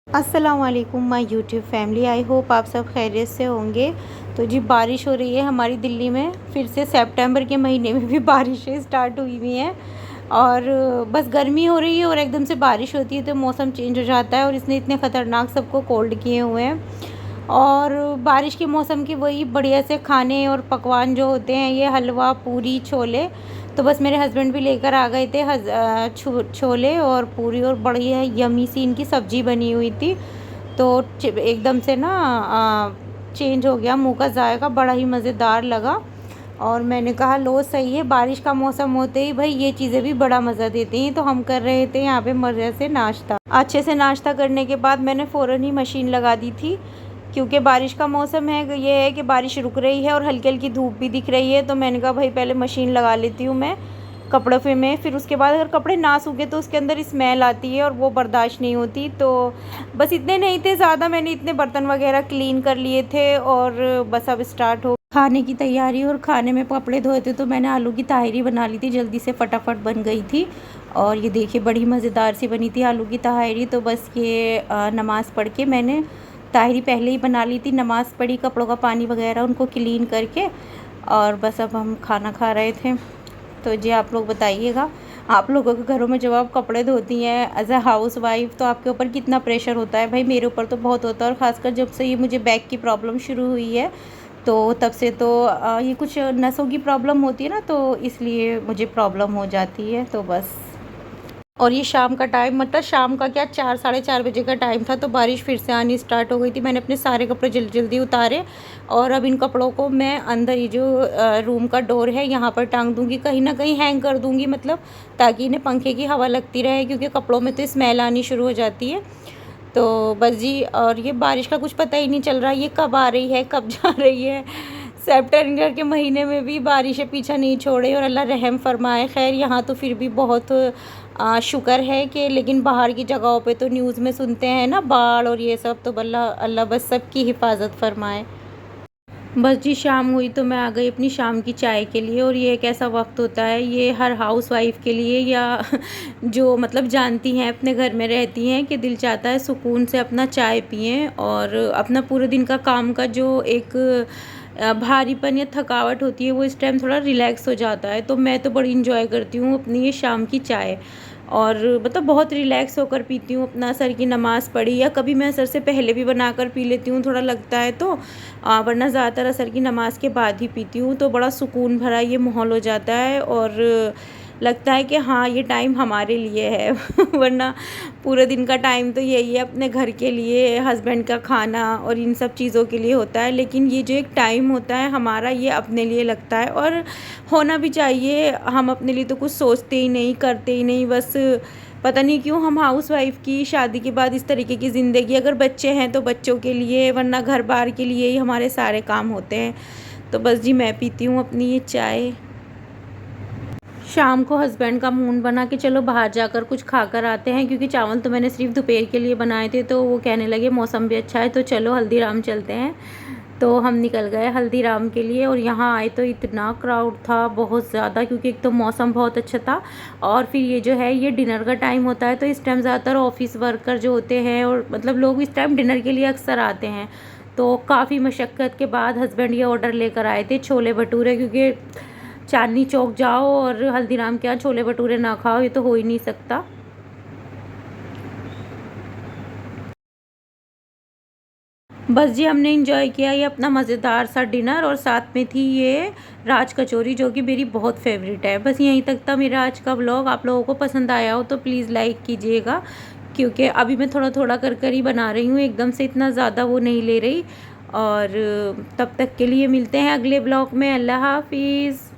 अस्सलाम वालेकुम my YouTube family. I hope आप सब खैरियत से होंगे। तो जी बारिश हो रही है हमारी दिल्ली में, फिर से सितंबर के महीने में भी बारिशें स्टार्ट हुई हुई हैं। और बस गर्मी हो रही है और एकदम से बारिश होती है तो मौसम चेंज हो जाता है, और इसने इतने ख़तरनाक सबको कोल्ड किए हुए हैं। और बारिश के मौसम के वही बढ़िया से खाने और पकवान जो होते हैं, ये हलवा, पूरी, छोले। तो बस मेरे हस्बैंड भी लेकर आ गए थे छोले और पूरी, और बढ़िया यमी सी इनकी सब्ज़ी बनी हुई थी। तो एकदम से ना चेंज हो गया मुंह का जायका, बड़ा ही मज़ेदार लगा। और मैंने कहा लो सही है, बारिश का मौसम होते ही भाई ये चीज़ें भी बड़ा मज़ा देती हैं। तो हम कर रहे थे यहाँ पे मज़े से नाश्ता। अच्छे से नाश्ता करने के बाद मैंने फ़ौरन ही मशीन लगा दी थी, क्योंकि बारिश का मौसम है। ये है कि बारिश रुक रही है और हल्की हल्की धूप भी दिख रही है। तो मैंने कहा भाई पहले मशीन लगा लेती हूँ मैं कपड़ों पे में, फिर उसके बाद अगर कपड़े ना सूखे तो उसके अंदर स्मेल आती है और वो बर्दाश्त नहीं होती। तो बस इतने नहीं थे ज़्यादा, मैंने इतने बर्तन वगैरह क्लीन कर लिए थे और बस अब स्टार्ट हो खाने की तैयारी। और खाने में कपड़े धोए थे तो मैंने आलू की ताहरी बना ली थी, जल्दी से फटाफट बन गई थी। और ये देखिए बड़ी मज़ेदार सी बनी थी आलू की ताहरी। तो बस ये नमाज़ पढ़ के मैंने ताहरी पहले ही बना ली थी, नमाज़ पढ़ी, कपड़ों का पानी वगैरह उनको क्लीन करके, और बस अब हम खाना खा रहे थे। तो जी आप लोग बताइएगा, आप लोगों के घरों में जब आप कपड़े धोती हैं एज अ हाउस वाइफ तो आपके ऊपर कितना प्रेशर होता है। भाई मेरे ऊपर तो बहुत होता है, और ख़ासकर जब से ये मुझे बैक की प्रॉब्लम शुरू हुई है तो तब से तो ये कुछ नसों की प्रॉब्लम होती है ना, तो इसलिए मुझे प्रॉब्लम हो जाती है। तो बस, और ये शाम का टाइम, मतलब शाम का क्या, 4 साढ़े 4 बजे का टाइम था, तो बारिश फिर से आनी स्टार्ट हो गई थी। मैंने अपने सारे कपड़े जल्दी जल्दी उतारे, और अब इन कपड़ों को मैं अंदर ही जो रूम का डोर है यहाँ पर टांग दूँगी, कहीं ना कहीं हैंग कर दूँगी, मतलब ताकि इन्हें पंखे की हवा लगती रहे, क्योंकि कपड़ों में तो स्मेल आनी शुरू हो जाती है। तो बस जी, और ये बारिश का कुछ पता ही नहीं चल रहा, ये कब आ रही है कब जा रही है। सितंबर के महीने में भी बारिशें पीछा नहीं छोड़े, और अल्लाह रहम फरमाए। खैर यहाँ तो फिर भी बहुत शुक्र है कि, लेकिन बाहर की जगहों पे तो न्यूज़ में सुनते हैं ना बाढ़ और ये सब, तो अल्लाह अल्लाह बस सबकी हिफाजत फरमाए। बस जी शाम हुई तो मैं आ गई अपनी शाम की चाय के लिए। और ये एक ऐसा वक्त होता है, ये हर हाउस वाइफ के लिए, या जो मतलब जानती हैं अपने घर में रहती हैं, कि दिल चाहता है सुकून से अपना चाय पिएं, और अपना पूरे दिन का काम का जो एक भारीपन या थकावट होती है वो इस टाइम थोड़ा रिलैक्स हो जाता है। तो मैं तो बड़ी इंजॉय करती हूँ अपनी ये शाम की चाय, और मतलब बहुत रिलैक्स होकर पीती हूँ। अपना असर की नमाज़ पढ़ी, या कभी मैं असर से पहले भी बनाकर पी लेती हूँ थोड़ा लगता है तो, वरना ज़्यादातर असर की नमाज़ के बाद ही पीती हूँ। तो बड़ा सुकून भरा ये माहौल हो जाता है, और लगता है कि हाँ ये टाइम हमारे लिए है। वरना पूरे दिन का टाइम तो यही है अपने घर के लिए, हस्बैंड का खाना और इन सब चीज़ों के लिए होता है। लेकिन ये जो एक टाइम होता है हमारा, ये अपने लिए लगता है, और होना भी चाहिए। हम अपने लिए तो कुछ सोचते ही नहीं, करते ही नहीं, बस पता नहीं क्यों हम हाउस वाइफ की शादी के बाद इस तरीके की ज़िंदगी, अगर बच्चे हैं तो बच्चों के लिए, वरना घर बार के लिए ही हमारे सारे काम होते हैं। तो बस जी मैं पीती हूँ अपनी ये चाय। शाम को हस्बैंड का मूड बना कि चलो बाहर जाकर कुछ खाकर आते हैं, क्योंकि चावल तो मैंने सिर्फ दोपहर के लिए बनाए थे। तो वो कहने लगे मौसम भी अच्छा है तो चलो हल्दीराम चलते हैं। तो हम निकल गए हल्दीराम के लिए, और यहाँ आए तो इतना क्राउड था बहुत ज़्यादा, क्योंकि एक तो मौसम बहुत अच्छा था, और फिर ये जो है ये डिनर का टाइम होता है, तो इस टाइम ज़्यादातर ऑफिस वर्कर जो होते हैं और मतलब लोग इस टाइम डिनर के लिए अक्सर आते हैं। तो काफ़ी मशक्क़त के बाद हस्बैंड ये ऑर्डर लेकर आए थे छोले भटूरे, क्योंकि चांदनी चौक जाओ और हल्दीराम के यहाँ छोले भटूरे ना खाओ, ये तो हो ही नहीं सकता। बस जी हमने इंजॉय किया ये अपना मज़ेदार सा डिनर, और साथ में थी ये राज कचौरी, जो कि मेरी बहुत फेवरेट है। बस यहीं तक था मेरा आज का व्लॉग। आप लोगों को पसंद आया हो तो प्लीज़ लाइक कीजिएगा, क्योंकि अभी मैं थोड़ा थोड़ा कर कर ही बना रही हूँ, एकदम से इतना ज़्यादा वो नहीं ले रही। और तब तक के लिए मिलते हैं अगले ब्लॉग में। अल्लाह हाफिज़।